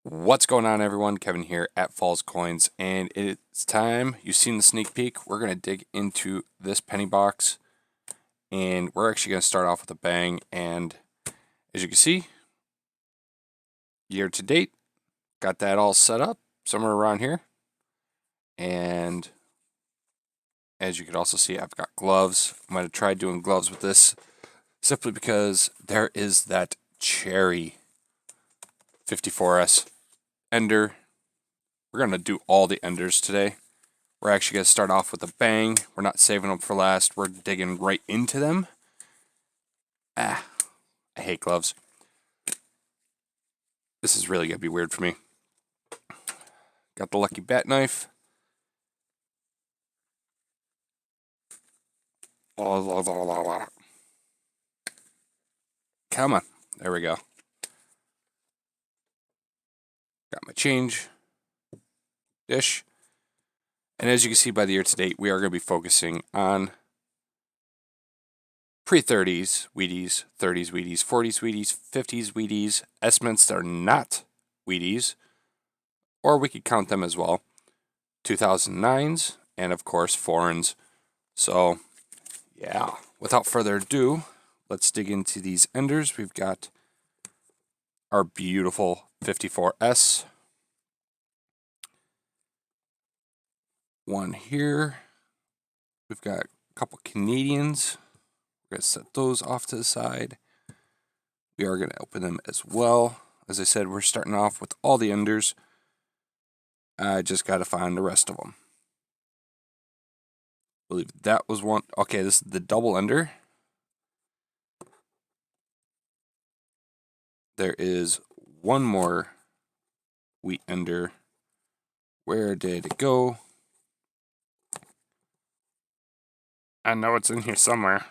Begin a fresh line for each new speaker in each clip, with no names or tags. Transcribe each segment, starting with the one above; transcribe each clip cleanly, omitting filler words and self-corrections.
What's going on, everyone? Kevin here at Falls Coins, and it's time. You've seen the sneak peek. We're going to dig into this penny box, and we're actually going to start off with a bang. And as you can see, year to date, got that all set up somewhere around here. And as you can also see, I've got gloves. I'm going to try doing gloves with this simply because there is that cherry 54S ender. We're going to do all the enders today. We're actually going to start off with a bang. We're not saving them for last. We're digging right into them. I hate gloves. This is really going to be weird for me. Got the lucky bat knife. Come on. There we go. Got my change dish. And as you can see by the year to date, we are going to be focusing on pre-30s Wheaties, 30s Wheaties, 40s Wheaties, 50s Wheaties, estimates that are not Wheaties, or we could count them as well, 2009s, and of course foreigns. So, yeah, without further ado, let's dig into these enders. We've got our beautiful 54S. One here. We've got a couple Canadians. We're going to set those off to the side. We are going to open them as well. As I said, we're starting off with all the enders. I just got to find the rest of them. I believe that was one. Okay, this is the double ender. There is one more wheat ender. Where did it go? I know it's in here somewhere.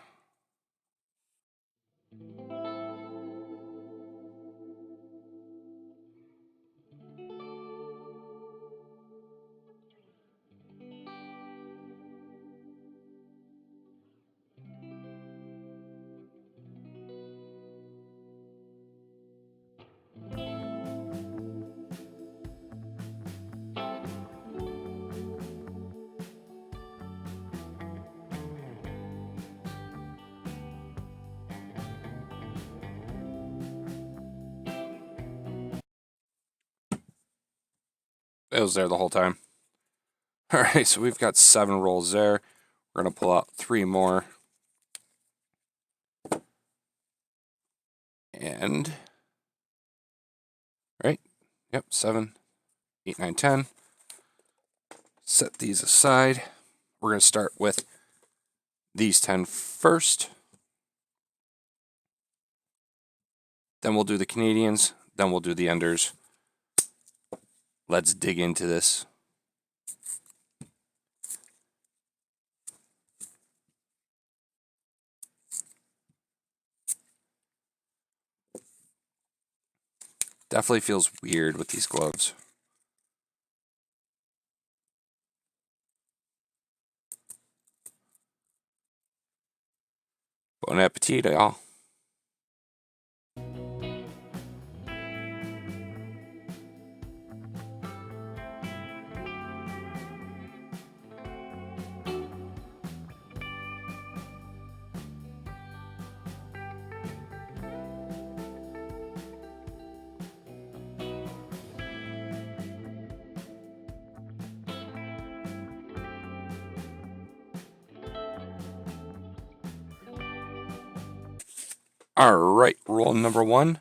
It was there the whole time. All right, so we've got 7 rolls there. We're going to pull out 3 more. And, right? Yep, 7, 8, 9, 10. Set these aside. We're going to start with these 10 first. Then we'll do the Canadians. Then we'll do the enders. Let's dig into this. Definitely feels weird with these gloves. Bon appetit, y'all. All right, roll number 1.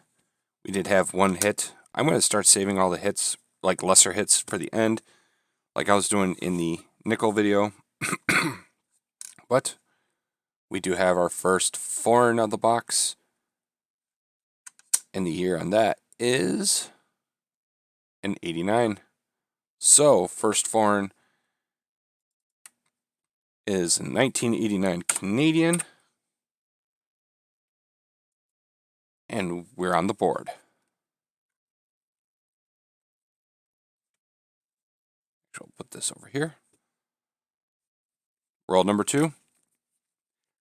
We did have 1 hit. I'm going to start saving all the hits, like lesser hits, for the end, like I was doing in the nickel video. But we do have our first foreign of the box. And the year on that is an 89. So, first foreign is 1989 Canadian. And we're on the board. I'll put this over here. Roll number 2.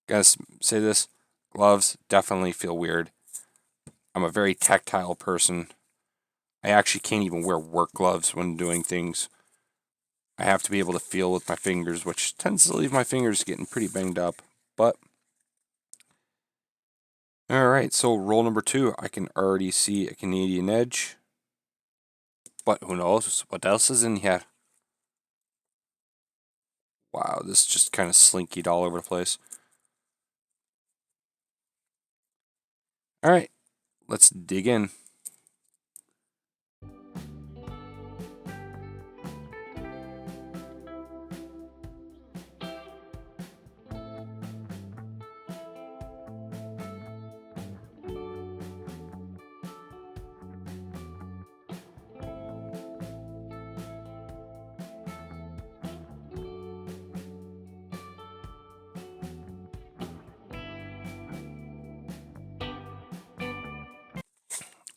Guys, say this. Gloves definitely feel weird. I'm a very tactile person. I actually can't even wear work gloves when doing things. I have to be able to feel with my fingers, which tends to leave my fingers getting pretty banged up. But, alright, so roll number 2. I can already see a Canadian edge. But who knows what else is in here. Wow, this just kind of slinkied all over the place. Alright, let's dig in.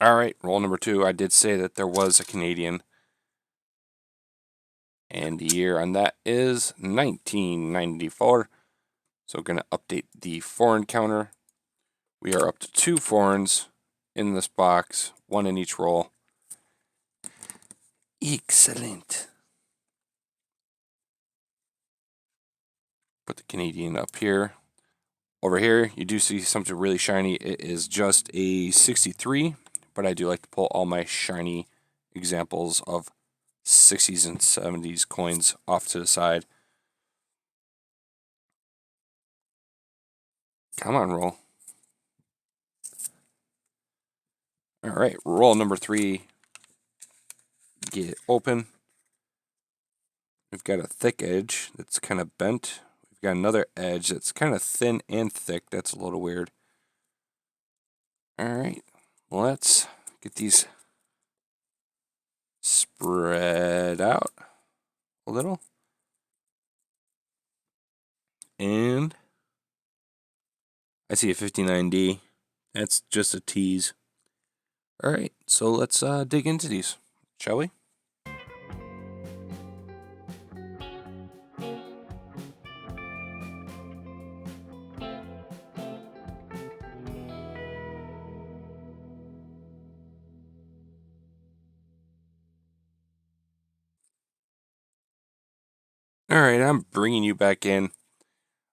Alright, roll number 2. I did say that there was a Canadian. And the year on that is 1994. So going to update the foreign counter. We are up to 2 foreigns in this box, 1 in each roll. Excellent. Put the Canadian up here. Over here, you do see something really shiny. It is just a 63, but I do like to pull all my shiny examples of 60s and 70s coins off to the side. Come on, roll. All right, roll number 3. Get it open. We've got a thick edge that's kind of bent. We've got another edge that's kind of thin and thick. That's a little weird. All right, let's get these spread out a little. And I see a 59D. That's just a tease. All right, so let's dig into these, shall we? All right, I'm bringing you back in.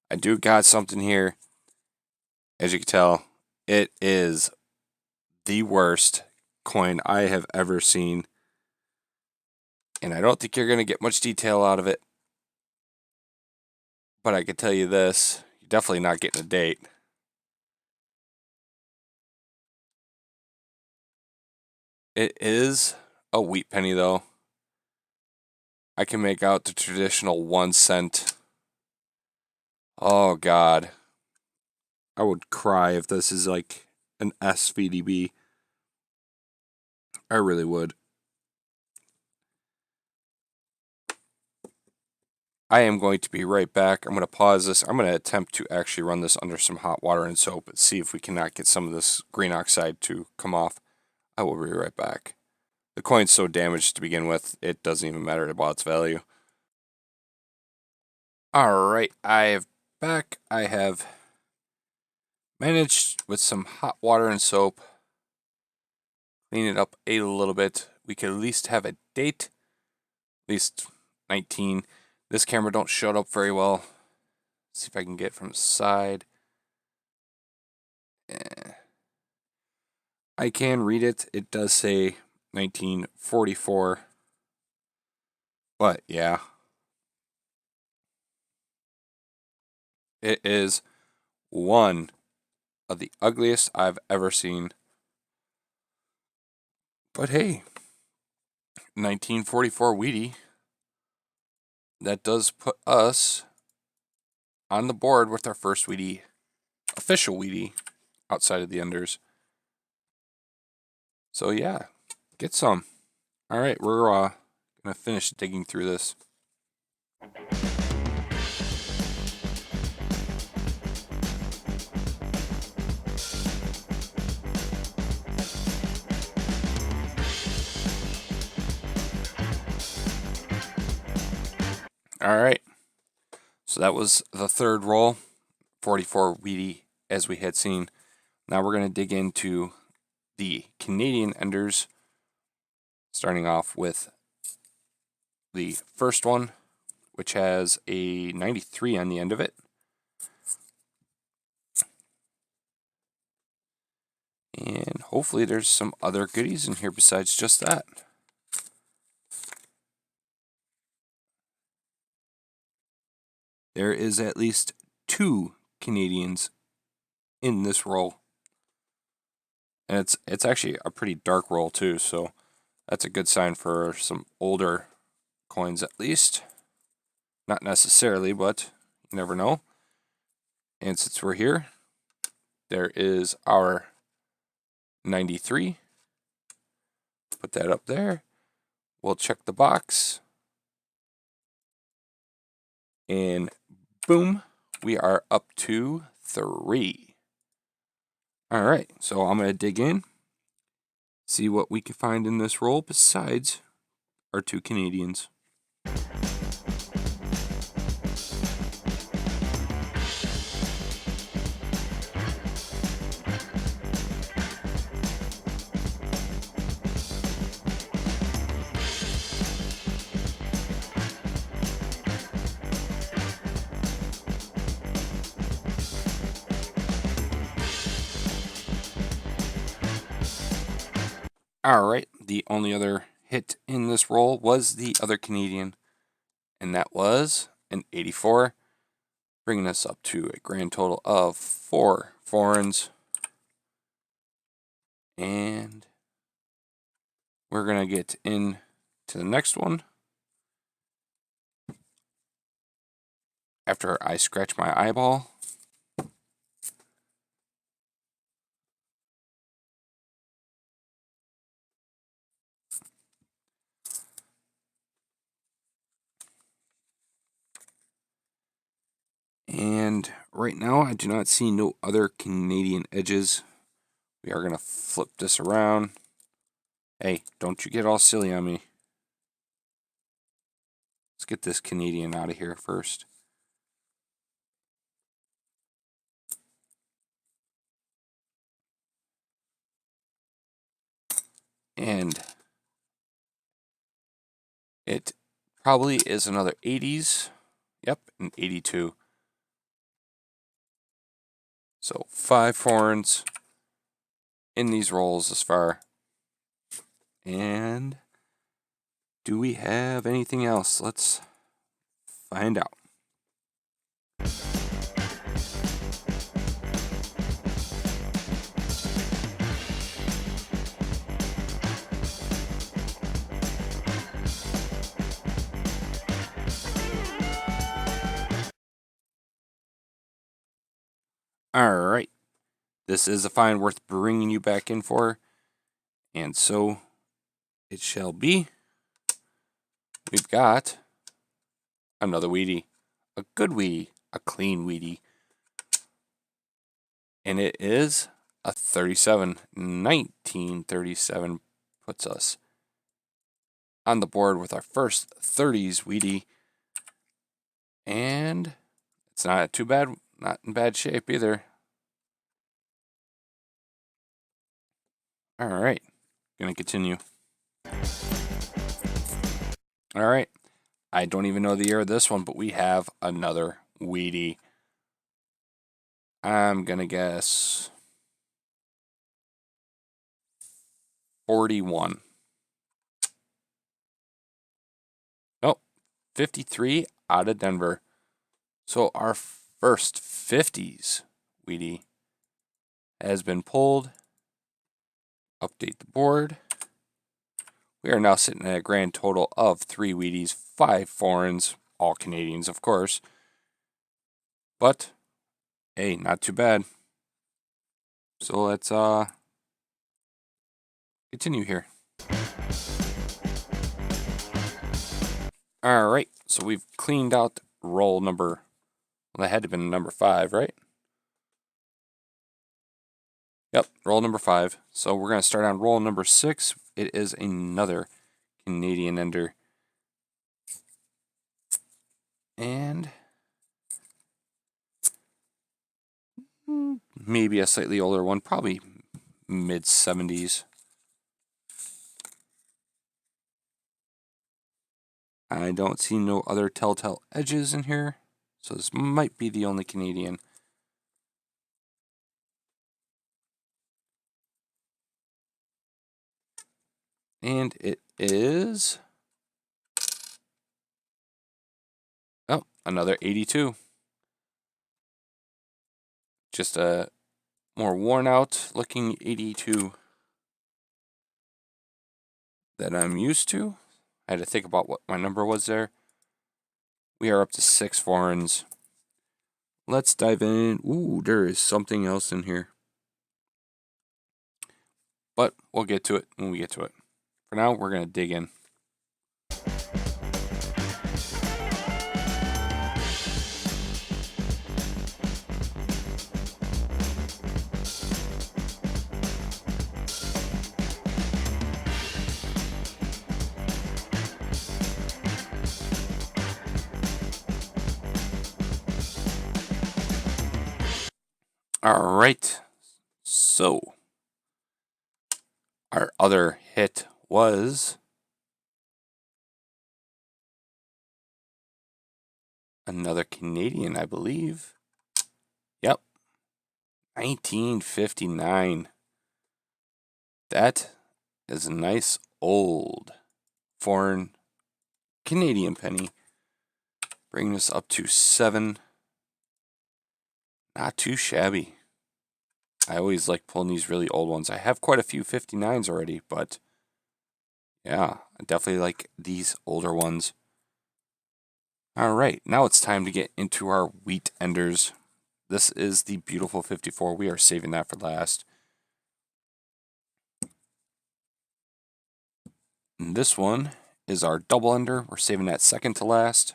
I do got something here. As you can tell, it is the worst coin I have ever seen. And I don't think you're going to get much detail out of it. But I can tell you this, you're definitely not getting a date. It is a wheat penny, though. I can make out the traditional 1 cent. Oh, God. I would cry if this is like an SVDB. I really would. I am going to be right back. I'm going to pause this. I'm going to attempt to actually run this under some hot water and soap and see if we cannot get some of this green oxide to come off. I will be right back. The coin's so damaged to begin with, it doesn't even matter about its value. Alright, I have back. I have managed with some hot water and soap, clean it up a little bit. We could at least have a date, at least 19. This camera don't show it up very well. See if I can get from the side. I can read it. It does say 1944. But yeah. It is one of the ugliest I've ever seen. But hey, 1944 Wheatie. That does put us on the board with our first Wheatie, official Wheatie, outside of the unders. So yeah, get some. All right, we're gonna finish digging through this. All right, so that was the third roll, 44 Wheatie, as we had seen. Now we're gonna dig into the Canadian enders. Starting off with the first one, which has a 93 on the end of it. And hopefully there's some other goodies in here besides just that. There is at least 2 Canadians in this roll. And it's actually a pretty dark roll too, so that's a good sign for some older coins at least. Not necessarily, but you never know. And since we're here, there is our 93. Put that up there. We'll check the box. And boom, we are up to 3. All right, so I'm going to dig in, see what we can find in this roll besides our 2 Canadians. Alright, the only other hit in this roll was the other Canadian, and that was an 84, bringing us up to a grand total of 4 foreigns. And we're going to get into the next one after I scratch my eyeball. And right now, I do not see no other Canadian edges. We are going to flip this around. Hey, don't you get all silly on me. Let's get this Canadian out of here first. And it probably is another 80s. Yep, an 82. So 5 foreigns in these rolls thus far. And do we have anything else? Let's find out. Alright, this is a find worth bringing you back in for, and so it shall be. We've got another Wheatie, a good Wheatie, a clean Wheatie, and it is a 37. 1937 puts us on the board with our first 30s Wheatie, and it's not too bad, not in bad shape either. All right, gonna continue. All right, I don't even know the year of this one, but we have another Wheatie. I'm gonna guess 41. Nope, 53 out of Denver. So our first 50s Wheatie has been pulled. Update the board. We are now sitting at a grand total of 3 Wheaties, 5 foreigns, all Canadians, of course. But, hey, not too bad. So let's continue here. Alright, so we've cleaned out roll number, well, that had to have been number 5, right? Yep, roll number 5. So we're going to start on roll number 6. It is another Canadian ender. And maybe a slightly older one, probably mid-70s. I don't see no other telltale edges in here, so this might be the only Canadian. And it is... oh, another 82. Just a more worn out looking 82 that I'm used to. I had to think about what my number was there. We are up to 6 foreigns. Let's dive in. Ooh, there is something else in here. But we'll get to it when we get to it. For now, we're going to dig in. All right. So, our other hit was another Canadian, I believe. Yep. 1959. That is a nice old foreign Canadian penny. Bringing us up to 7. Not too shabby. I always like pulling these really old ones. I have quite a few 59s already, but yeah, I definitely like these older ones. All right, now it's time to get into our wheat enders. This is the beautiful 54. We are saving that for last. And this one is our double ender. We're saving that second to last.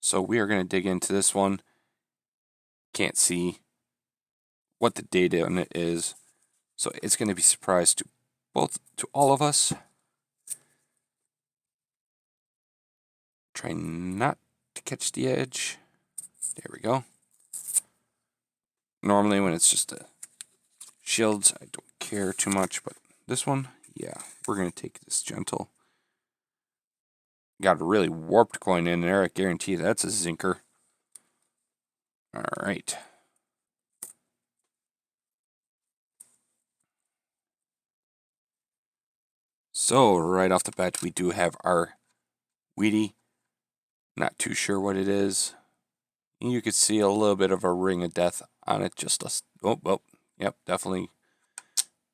So we are going to dig into this one. Can't see what the date on it is. So it's going to be a surprise to all of us. Try not to catch the edge. There we go. Normally when it's just a shields, I don't care too much, but this one, yeah, we're going to take this gentle. Got a really warped coin in there, I guarantee that's a zinker. All right. So right off the bat, we do have our Wheatie. Not too sure what it is. You could see a little bit of a ring of death on it. Just a, oh, yep, definitely.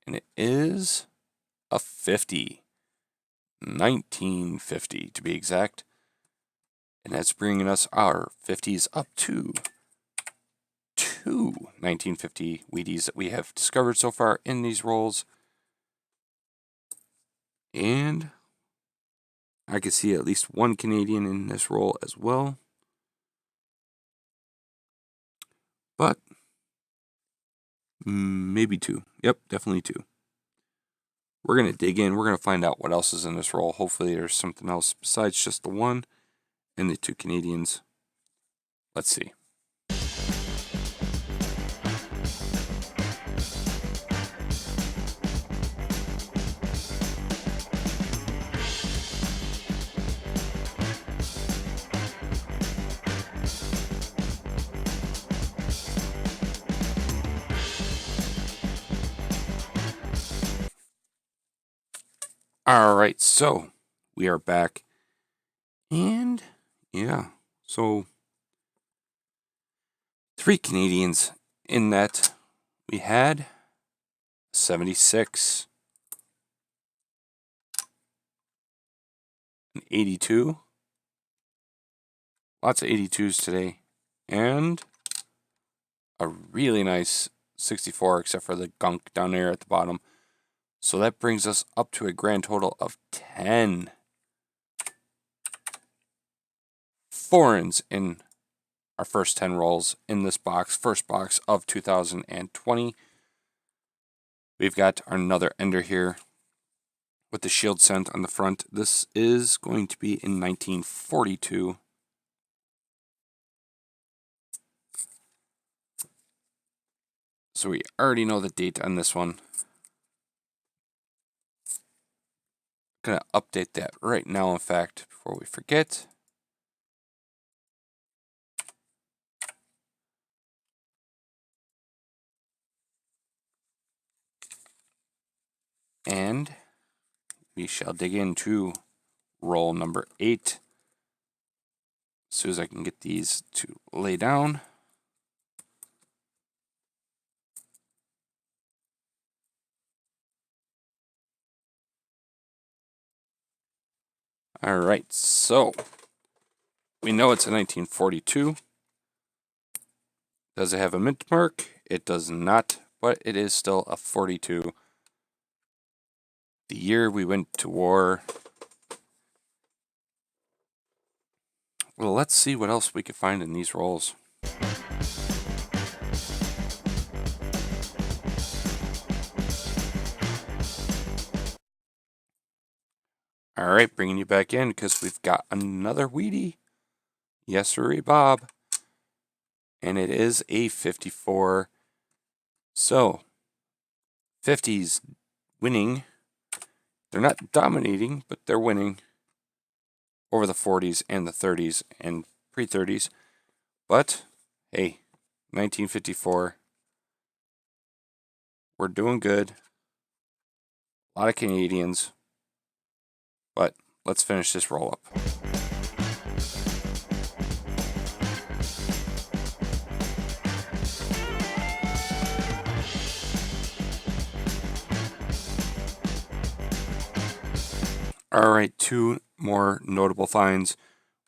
And it is a 50. 1950 to be exact. And that's bringing us our 50s up to 2 1950 Wheaties that we have discovered so far in these rolls. And I can see at least one Canadian in this roll as well. But maybe 2. Yep, definitely 2. We're going to dig in. We're going to find out what else is in this roll. Hopefully there's something else besides just the 1 and the 2 Canadians. Let's see. All right, so we are back. And yeah, so 3 Canadians in that. We had 76, an 82, lots of 82s today, and a really nice 64, except for the gunk down there at the bottom. So that brings us up to a grand total of 10 foreigns in our first 10 rolls in this box, first box of 2020. We've got another ender here with the shield cent on the front. This is going to be in 1942. So we already know the date on this one. A going to update that right now, in fact, before we forget. And we shall dig into roll number 8. As soon as I can get these to lay down. All right, so we know it's a 1942. Does it have a mint mark? It does not, but it is still a 42. The year we went to war. Well, let's see what else we could find in these rolls. All right, bringing you back in because we've got another Wheatie. Yes, sirree, Bob. And it is a 54. So, 50s winning. They're not dominating, but they're winning over the 40s and the 30s and pre-30s. But, hey, 1954. We're doing good. A lot of Canadians. But let's finish this roll up. All right, 2 more notable finds.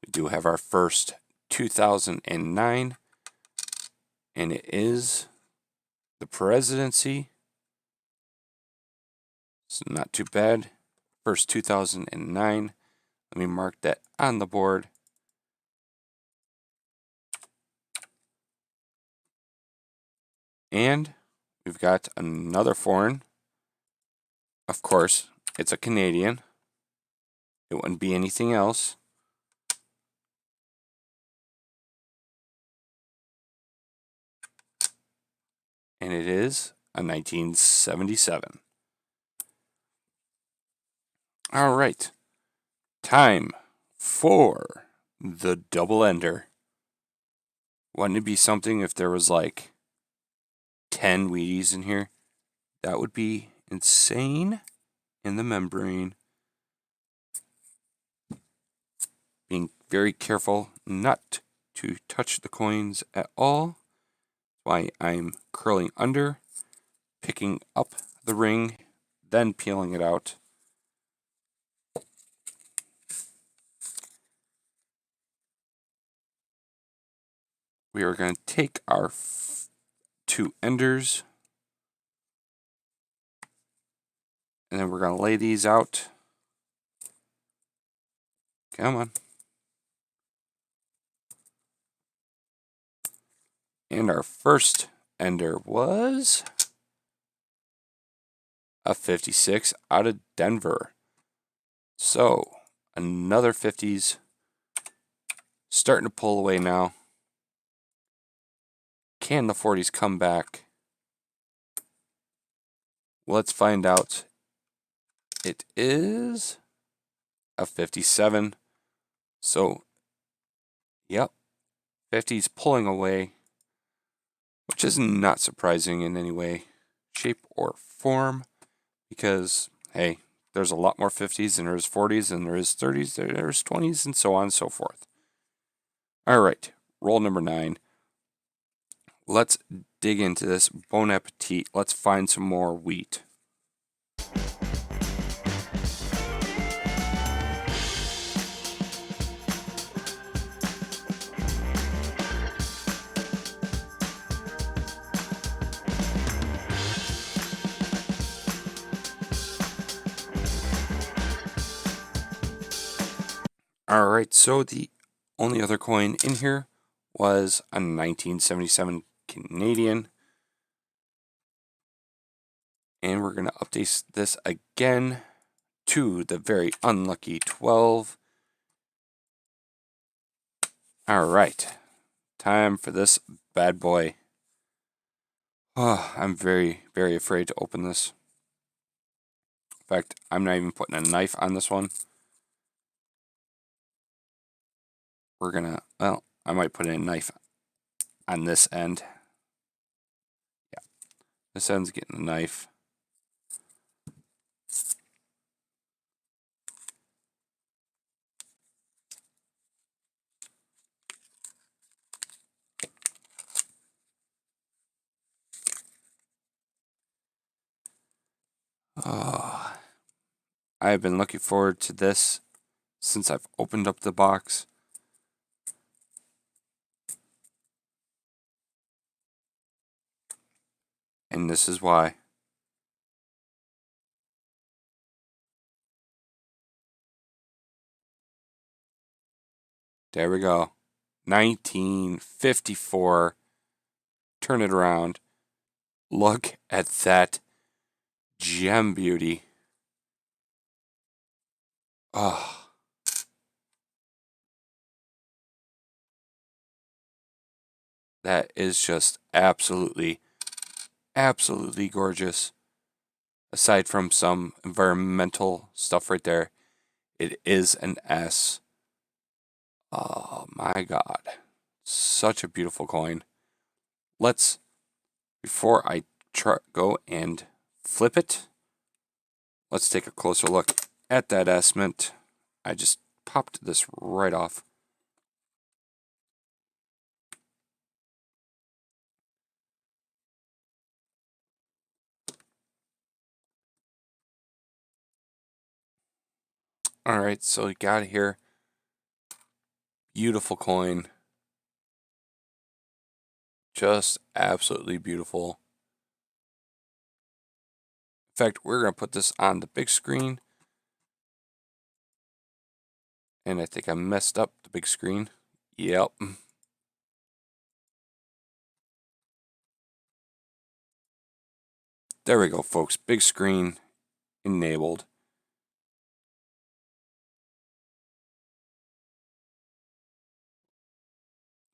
We do have our first 2009, and it is the presidency. It's not too bad. First 2009. Let me mark that on the board. And we've got another foreign. Of course, it's a Canadian. It wouldn't be anything else. And it is a 1977. All right. Time for the double ender. Wouldn't it be something if there was like 10 Wheaties in here? That would be insane in the membrane. Being very careful not to touch the coins at all. Why I'm curling under, picking up the ring, then peeling it out. We are going to take our 2 enders, and then we're going to lay these out. Come on. And our first ender was a 56 out of Denver. So, another 50s. Starting to pull away now. Can the 40s come back? Let's find out. It is a 57. So, yep, 50s pulling away, which is not surprising in any way, shape, or form, because, hey, there's a lot more 50s than there is 40s, and there is 30s, there's 20s, and so on and so forth. All right, roll number 9. Let's dig into this. Bon appetit. Let's find some more wheat. All right, so the only other coin in here was a 1977 Canadian. And we're going to update this again to the very unlucky 12. All right, time for this bad boy. Oh, I'm very, very afraid to open this. fact, I'm not even putting a knife on this one. We're gonna, well, I might put a knife on this end. Yeah, this end's getting a knife. Oh, I've been looking forward to this since I've opened up the box. And this is why. There we go. 1954. Turn it around. Look at that gem beauty. Oh, that is just absolutely, absolutely gorgeous. Aside from some environmental stuff right there, it is an S. Oh my God. Such a beautiful coin. Let's, before I go and flip it, let's take a closer look at that S mint. I just popped this right off. All right, so we got here. Beautiful coin. Just absolutely beautiful. In fact, we're going to put this on the big screen. And I think I messed up the big screen. Yep. There we go, folks. Big screen enabled.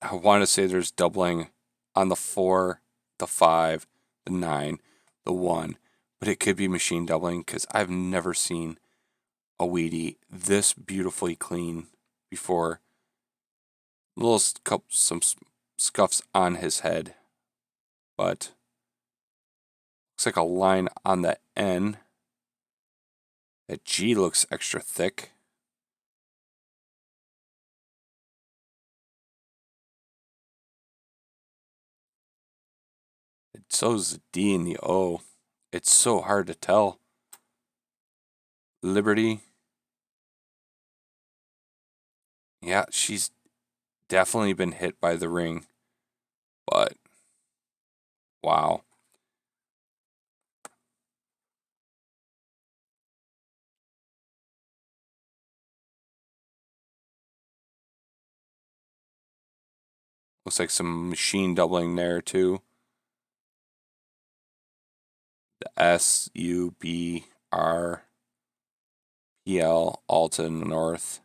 I want to say there's doubling on the 4, the 5, the 9, the 1. But it could be machine doubling because I've never seen a Wheatie this beautifully clean before. Little some scuffs on his head, but looks like a line on the N. That G looks extra thick. So is the D and the O. It's so hard to tell. Liberty. Yeah, she's definitely been hit by the ring. But, wow. Looks like some machine doubling there, too. The SUBRPL, Alton North.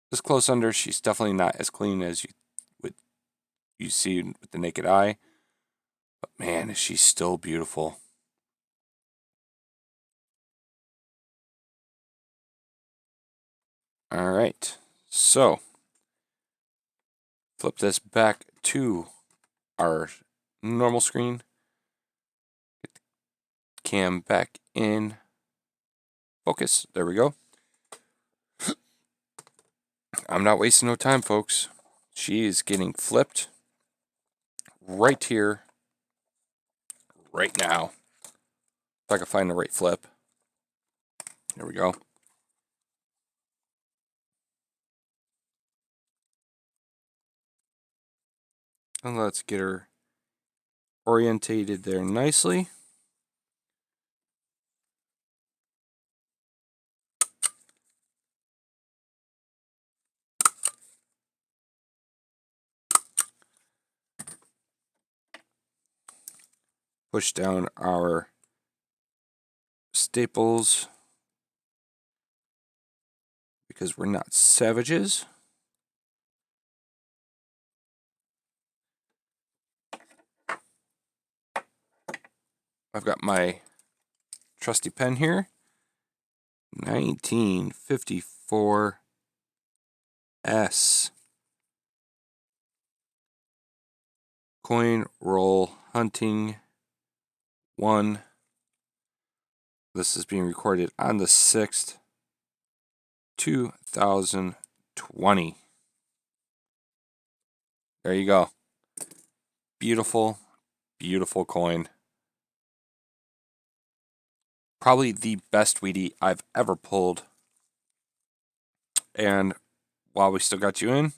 This close under, she's definitely not as clean as you see with the naked eye. But man, is she still beautiful. All right, so flip this back to our normal screen. Get the cam back in focus. There we go. I'm not wasting no time, folks. She is getting flipped right here, right now. If I can find the right flip. There we go. And let's get her orientated there nicely. Push down our staples because we're not savages. I've got my trusty pen here. 1954 S. Coin Roll Hunting 1. This is being recorded on the 6th, 2020. There you go. Beautiful, beautiful coin. Probably the best Wheatie I've ever pulled. And while we still got you in,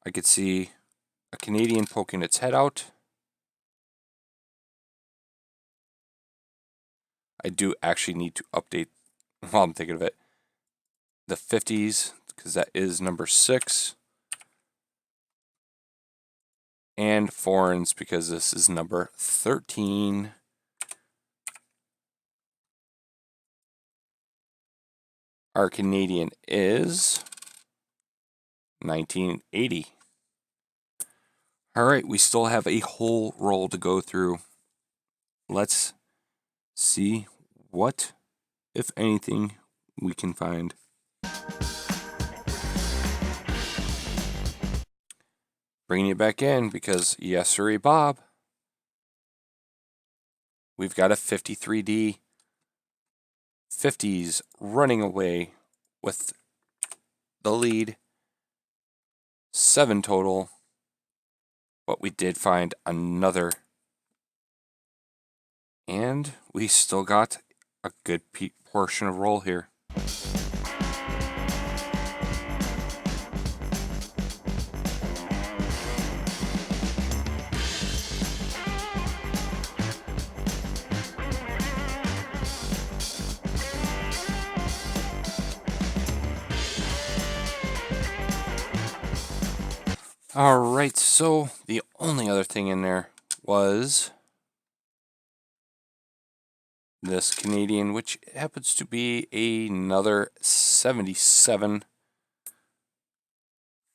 I could see a Canadian poking its head out. I do actually need to update, while I'm thinking of it, the 50s, because that is number 6. And foreigns, because this is number 13. Our Canadian is 1980. All right, we still have a whole roll to go through. Let's see what, if anything, we can find. Bringing you back in because, yes, sirree, Bob. We've got a 53D. 50s running away with the lead. 7 total. But we did find another. And we still got a good portion of roll here. Alright, so the only other thing in there was this Canadian, which happens to be another 77,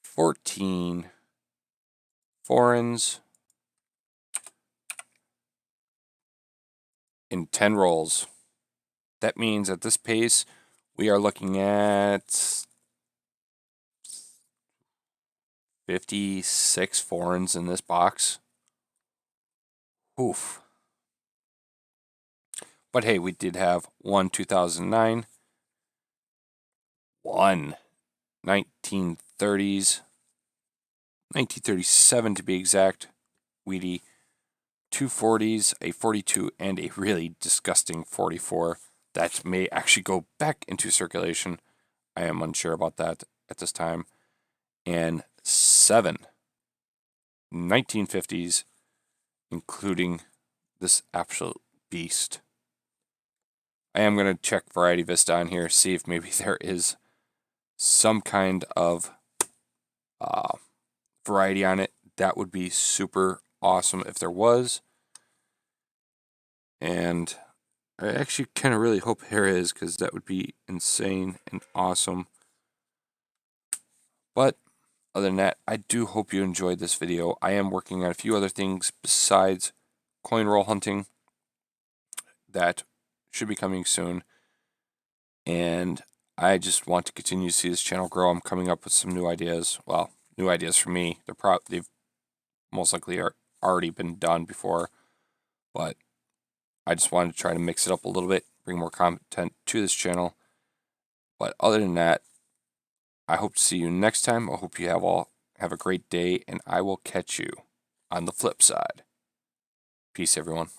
14 foreigns, in 10 rolls. That means at this pace, we are looking at 56 foreigns in this box. Oof. But hey, we did have one 2009, one 1930s, 1937 to be exact, Wheatie, 2 40s, a 42, and a really disgusting 44 that may actually go back into circulation. I am unsure about that at this time. And 7 1950s, including this absolute beast. I am going to check Variety Vista on here, see if maybe there is some kind of variety on it. That would be super awesome if there was. And I actually kind of really hope there is, because that would be insane and awesome. But other than that, I do hope you enjoyed this video. I am working on a few other things besides coin roll hunting that should be coming soon. And I just want to continue to see this channel grow. I'm coming up with some new ideas. Well, new ideas for me. They've most likely already been done before. But I just wanted to try to mix it up a little bit, bring more content to this channel. But other than that, I hope to see you next time. I hope you have a great day, and I will catch you on the flip side. Peace, everyone.